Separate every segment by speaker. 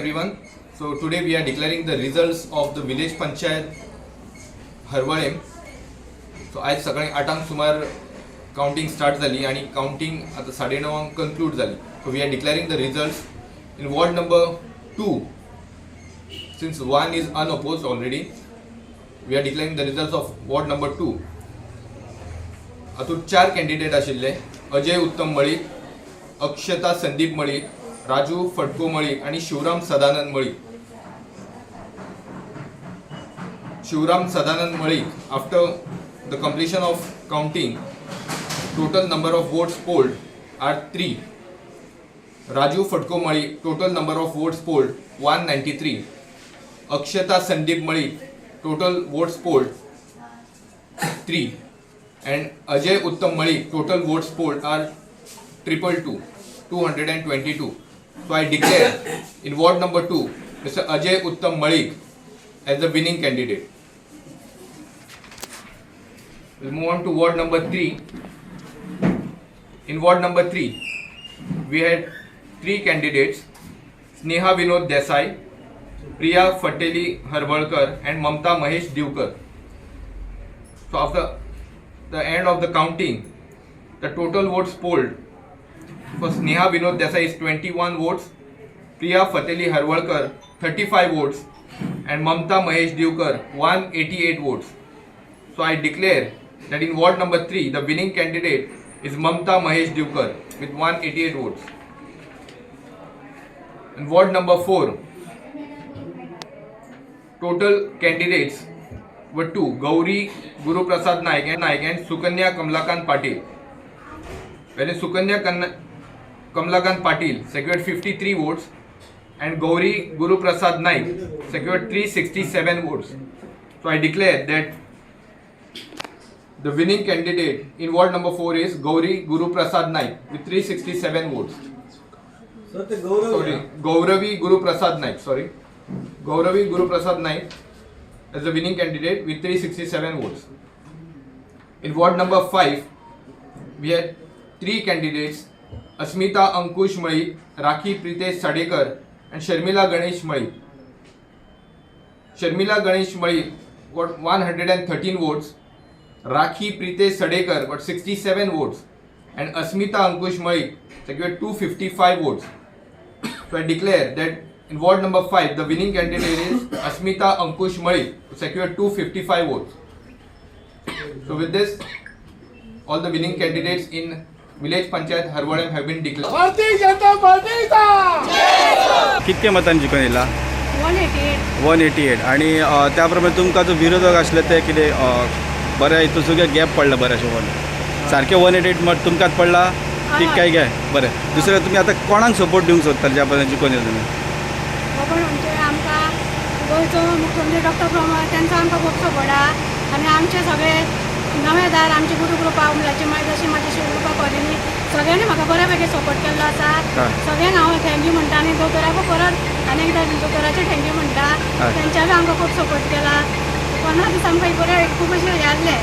Speaker 1: everyone. So today we are declaring the results of the village panchayat Harvalem. So आज सकाळी 8 सुमार counting start झाली आणि counting आता 9:30 कन्क्लूड झाली. So we are declaring the results in ward number 2. Since one is unopposed already, we are declaring the results of ward number 2. हातूंत 4 candidate आशिल्ले. अजय उत्तम मळीक, अक्षता संदीप मळीक, राजू फटको मळीक आणि Shivram Sadanand Malik. Shivram Sadanand Malik, after the completion of counting, total number of votes polled are 3. Raju Fatko Malik, total number of votes polled 193. Akshata Sandeep Malik, total votes polled 3. And Ajay Uttam Malik, total votes polled are 222. So I declare in ward number 2, Mr. Ajay Uttam Malik as the winning candidate. We'll move on to ward number 3. In ward number 3, we had 3 candidates: Sneha Vinod Desai, Priya Fateli Harvalkar, and Mamta Mahesh Divkar. So after the end of the counting, the total votes polled for Sneha Vinod Desai is 21 votes, Priya Fateli Harvalkar 35 votes, and Mamta Mahesh Divkar 188 votes. So I declare that in ward number 3, the winning candidate is Mamta Mahesh Divkar with 188 votes. In ward number 4, total candidates were 2: Gauri Guru Prasad Naik and Sukanya Kamlakant Patil. Whereas Sukanya Kamlakant Patil secured 53 votes and Gauri Guru Prasad Naik secured 367 votes. So I declare that the winning candidate in ward number 4 is Gauri Guru Prasad Naik with 367 votes. Gauravi Guru Prasad Naik. Gauravi Guru Prasad Naik as the winning candidate with 367 votes. In ward number 5, we had 3 candidates: Asmita Ankush Malik, Rakhi Pritesh Sadekar, and Sharmila Ganesh Malik. Sharmila Ganesh Malik got 113 votes. Rakhi Pritesh Sadekar got 67 votes, and Asmita Ankush Malik secured 255 votes. So I declare that in ward number 5, the winning candidate is Asmita Ankush Malik, who secured 255 votes. So with this, all the winning candidates in village panchayat Harvalem have been declared.
Speaker 2: Bharatiya Janata पार्टीचा
Speaker 3: कितके मतांनी जिखून येयला? 188. आणि त्याप्रमाणे तुमकां जो विरोधक आसले ते कितें बरें हितून सगळें गॅप पडला बरेंशें वन सारकें 188 मत तुमकांच पडला की काय घे बरें. दुसरें तुमी आतां कोणाक सपोर्ट दिवंक सोदताले ज्या पर्यंत जिखून येयला तुमी?
Speaker 4: म्हणजे आमकां गोंयचो मुख्यमंत्री डॉक्टर प्रमोद त्यांचा आमकां खूब सपोर्ट आहा. आनी आमचे सगळे नवेदार आमचे गुरू ग्रुपा उमलाची जशी म्हाजी ग्रुपा कॉलनी सगळ्यांनी म्हाका बऱ्यापैकी सपोर्ट केल्लो आसा. सगळ्यांक हांव थँक्यू म्हणटा आनी दोतोराकूय परत आनी एकदां दोतोराचे थँक्यू म्हणटा. तेंच्यांनी आमकां खूब सपोर्ट केला. 15 दीस आमकां बरे खूब अशें हे जाल्ले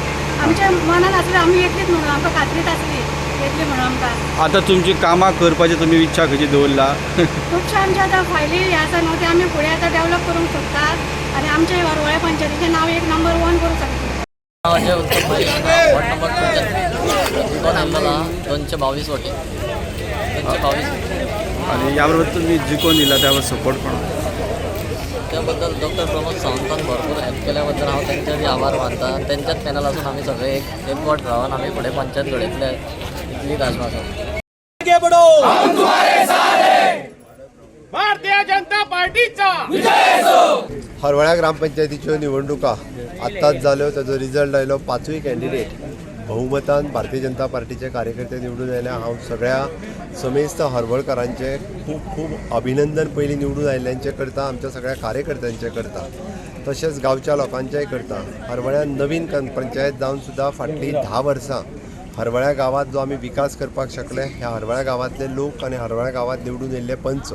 Speaker 4: आमच्या मनान आसलें आमी येतलीच म्हणून आमकां खात्रीच आसली येतली म्हणून आमकां.
Speaker 3: आतां तुमची कामां करपाची तुमी इच्छा खंयची दवरला?
Speaker 4: खुबशे आमचे आतां फायली हे आसा न्हू ते आमी फुडें आतां डेवलप करूंक सोदतात आनी आमचे हरवळे पंचायतीचें नांव एक नंबर 1 करूंक सोदतात.
Speaker 5: अजय उत्तम मळीक वॉर्ड नंबर 2 जिखून आयिल्लो 222 वोटी 222.
Speaker 3: आणि याबरोबर तुम्ही जिखून येयला त्यावर सपोर्ट कोणाक?
Speaker 5: त्या बद्दल डॉक्टर प्रमोद सावंतान भरपूर हेल्प केल्या बद्दल हांव तेंचे बी आभार मानता. तेंच्याच पॅनलासून आमी सगळे एकवट रावन आमी फुडें पंचायत घडयतले इतलीच आस्वासन.
Speaker 2: भारतीय जनता पार्टीचा
Speaker 6: हरवळ्या ग्रामपंचायतीच्यो निवडणुका आत्ताच जाल्यो. ताजो रिजल्ट आयलो. 5य कॅन्डिडेट बहुमतान भारतीय जनता पार्टीचे कार्यकर्ते निवडून आयल्या. हांव सगळ्या समेस्त हरवळकरांचे खूब खूब अभिनंदन पयलीं निवडून आयिल्ल्यांचे करता, आमच्या सगळ्या कार्यकर्त्यांचे करता, तशेंच गांवच्या लोकांचेय करता. हरवळ्यान नवीन पंचायत जावन सुद्दां फाटलीं 10 वर्सां हरवळ्या गांवांत जो आमी विकास करपाक शकले, ह्या हरवळ्या गांवांतले लोक आनी हरवळ्या गांवांत निवडून येयल्ले पंच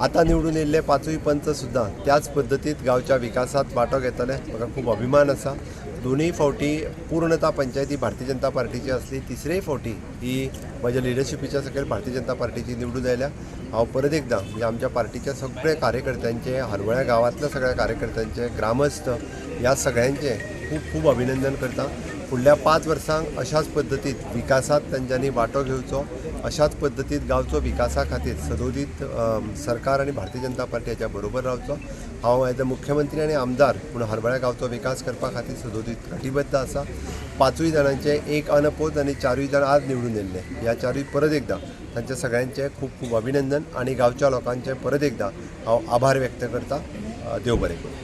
Speaker 6: आता निवडून येयल्ले 5य पंच सुद्दां त्याच पद्दतीत गांवच्या विकासात वांटो घेतले. म्हाका खूब अभिमान आसा. दोनूय फावटी पूर्णता पंचायती भारतीय जनता पार्टीची आसली. तिसरेय फावटी ही म्हज्या लिडरशिपीच्या सकयल भारतीय जनता पार्टीची निवडून आयल्या. हांव परत एकदां म्हणजे आमच्या पार्टीच्या सगळे कार्यकर्त्यांचे, हरवळ्या गांवांतल्या सगळ्या कार्यकर्त्यांचे, ग्रामस्थ ह्या सगळ्यांचे खूब खूब अभिनंदन करता. फुडल्या 5 वर्सांक अशाच पद्दतीत विकासात तांच्यांनी वांटो घेवचो. अशाच पद्दतीत गांवचो विकासा खातीर सदोदीत सरकार आनी भारतीय जनता पार्टी हाच्या बरोबर रावचो. हांव एज अ मुख्यमंत्री आनी आमदार पूण हरवळ्या गांवचो विकास करपा खातीर सदोदीत कटिबद्ध आसा. 5य जाणांचे एक अनपोज आनी 4य जाण आज निवडून येयल्ले. ह्या 4य परत एकदां तांचे सगळ्यांचे खूब खूब अभिनंदन आनी गांवच्या लोकांचे परत एकदां हांव आभार व्यक्त करता. देव बरें करूं.